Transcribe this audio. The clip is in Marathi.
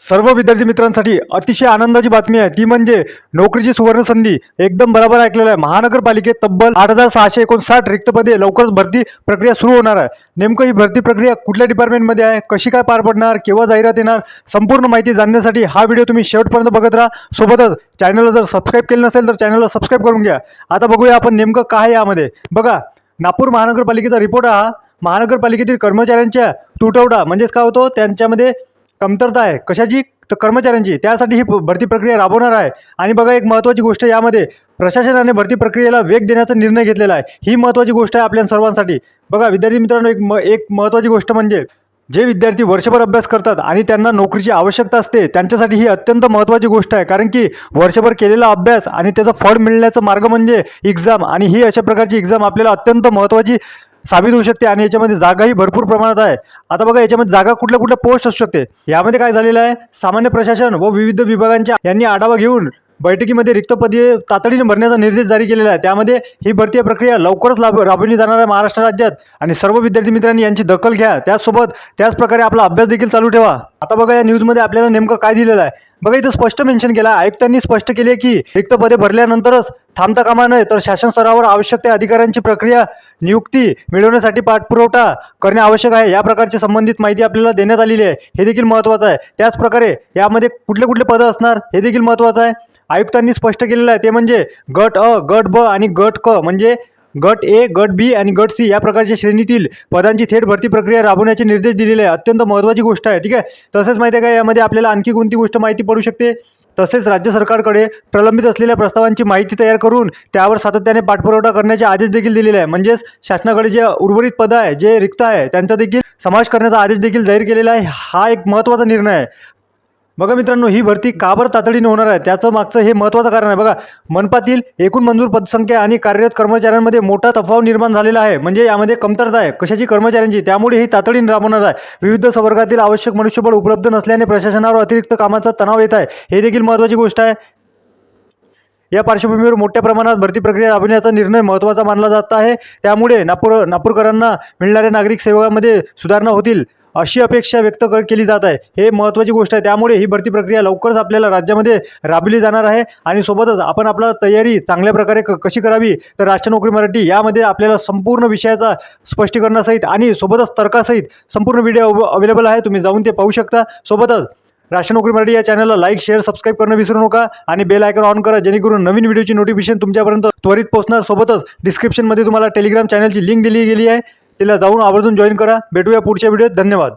सर्व विद्यार्थी मित्रांसाठी अतिशय आनंदाची बातमी आहे, ती म्हणजे नोकरीची सुवर्ण संधी. एकदम बरोबर ऐकलेलं आहे. महानगरपालिकेत तब्बल 8,659 रिक्त पदे लवकरच भरती प्रक्रिया सुरू होणार आहे. नेमकं ही भरती प्रक्रिया कुठल्या डिपार्टमेंटमध्ये आहे, कशी काय पार पडणार, केव्हा जाहिरात येणार, संपूर्ण माहिती जाणण्यासाठी हा व्हिडिओ तुम्ही शेवटपर्यंत बघत राहा. सोबतच चॅनलला जर सबस्क्राईब केलं नसेल तर चॅनलला सबस्क्राईब करून घ्या. आता बघूया आपण नेमकं काय आहे यामध्ये. बघा, नागपूर महानगरपालिकेचा रिपोर्ट हा महानगरपालिकेतील कर्मचाऱ्यांच्या तुटवडा म्हणजेच काय होतो, त्यांच्यामध्ये कमतरता आहे कशाची, तर कर्मचाऱ्यांची. त्यासाठी ही भरती प्रक्रिया राबवणार आहे. आणि बघा, एक महत्त्वाची गोष्ट यामध्ये प्रशासनाने भरती प्रक्रियेला वेग देण्याचा निर्णय घेतलेला आहे. ही महत्त्वाची गोष्ट आहे आपल्या सर्वांसाठी. बघा विद्यार्थी मित्रांनो, एक महत्त्वाची गोष्ट म्हणजे जे विद्यार्थी वर्षभर अभ्यास करतात आणि त्यांना नोकरीची आवश्यकता असते, त्यांच्यासाठी ही अत्यंत महत्त्वाची गोष्ट आहे. कारण की वर्षभर केलेला अभ्यास आणि त्याचं फळ मिळण्याचं मार्ग म्हणजे एक्झाम. आणि ही अशा प्रकारची एक्झाम आपल्याला अत्यंत महत्त्वाची साबित होऊ शकते. आणि याच्यामध्ये जागाही भरपूर प्रमाणात आहे. आता बघा, याच्यामध्ये जागा कुठल्या कुठल्या पोस्ट असू शकते. यामध्ये काय झालेलं आहे, सामान्य प्रशासन व विविध विभागांच्या यांनी आढावा घेऊन बैठकीमध्ये रिक्त पदे तातडीने भरण्याचा निर्देश जारी केलेला आहे. त्यामध्ये ही भरती प्रक्रिया लवकरच राबवली जाणार आहे महाराष्ट्र राज्यात. आणि सर्व विद्यार्थी मित्रांनी यांची दखल घ्या. त्याच प्रकारे आपला अभ्यास देखील चालू ठेवा. आता बघा, या न्यूजमध्ये आपल्याला नेमकं काय दिलेलं आहे. बघा, इथं स्पष्ट मेन्शन केलं आहे, आयुक्तांनी स्पष्ट केले की रिक्त पदे भरल्यानंतरच थांबता कामा नये, तर शासन स्तरावर आवश्यक त्या अधिकाऱ्यांची प्रक्रिया नियुक्ती मिळवण्यासाठी पाठपुरावा करणे आवश्यक आहे. या प्रकारची संबंधित माहिती आपल्याला देण्यात आलेली आहे. हे देखील महत्त्वाचं आहे. त्याचप्रकारे यामध्ये कुठले कुठले पदं असणार हे देखील महत्त्वाचं आहे. आयुक्तांनी स्पष्ट केलेलं आहे ते म्हणजे गट अ, गट ब आणि गट क, म्हणजे गट ए, गट बी आणि गट सी या प्रकारच्या श्रेणीतील पदांची थेट भरती प्रक्रिया राबवण्याचे निर्देश दिलेले आहे. अत्यंत महत्त्वाची गोष्ट आहे. ठीक आहे. तसेच माहिती आहे का, यामध्ये आपल्याला आणखी कोणती गोष्ट माहिती पडू शकते. तसेच राज्य सरकारकडे प्रलंबित असलेल्या प्रस्तावांची माहिती तयार करून त्यावर सातत्याने पाठपुरावा करण्याचे आदेश देखील दिलेले आहे. म्हणजेच शासनाकडे जे उर्वरित पदं आहे, जे रिक्त आहे, त्यांचा देखील समावेश करण्याचा आदेश देखील जाहीर केलेला आहे. हा एक महत्त्वाचा निर्णय आहे. बघा मित्रांनो, ही भरती का बरं तातडीने होणार आहे, त्याचं मागचं हे महत्त्वाचं कारण आहे. बघा, मनपातील एकूण मंजूर पदसंख्या आणि कार्यरत कर्मचाऱ्यांमध्ये मोठा तफावत निर्माण झालेला आहे. म्हणजे यामध्ये कमतरता आहे कशाची, कर्मचाऱ्यांची. त्यामुळे ही तातडीने राबवणार आहे. विविध संवर्गातील आवश्यक मनुष्यबळ उपलब्ध नसल्याने प्रशासनावर अतिरिक्त कामाचा तणाव येत आहे. हे देखील महत्त्वाची गोष्ट आहे. या पार्श्वभूमीवर मोठ्या प्रमाणात भरती प्रक्रिया राबविण्याचा निर्णय महत्त्वाचा मानला जात आहे. त्यामुळे नागपूरकरांना मिळणाऱ्या नागरिक सेवांमध्ये सुधारणा होतील अशी अपेक्षा व्यक्त केली जात आहे. हे महत्त्वाची गोष्ट आहे. त्यामुळे ही भरती प्रक्रिया लवकरच आपल्याला राज्यामध्ये राबविली जाणार आहे. आणि सोबतच आपण आपला तयारी चांगल्या प्रकारे कशी करावी, तर राष्ट्र नोकरी मराठी यामध्ये आपल्याला संपूर्ण विषयाचा स्पष्टीकरणासहित आणि सोबतच तर्कासहित संपूर्ण व्हिडिओ अवेलेबल आहे. तुम्ही जाऊन ते पाहू शकता. सोबतच राष्ट्र नोकरी मराठी या चॅनलला लाईक, शेअर, सबस्क्राईब करणं विसरू नका. आणि बेल आयकॉन ऑन करा, जेणेकरून नवीन व्हिडिओची नोटिफिकेशन तुमच्यापर्यंत त्वरित पोहोचणार. सोबतच डिस्क्रिप्शनमध्ये तुम्हाला टेलिग्राम चॅनलची लिंक दिली गेली आहे, तिला जाऊन आवर्जून जॉईन करा. भेटूया पुढच्या व्हिडिओत. धन्यवाद.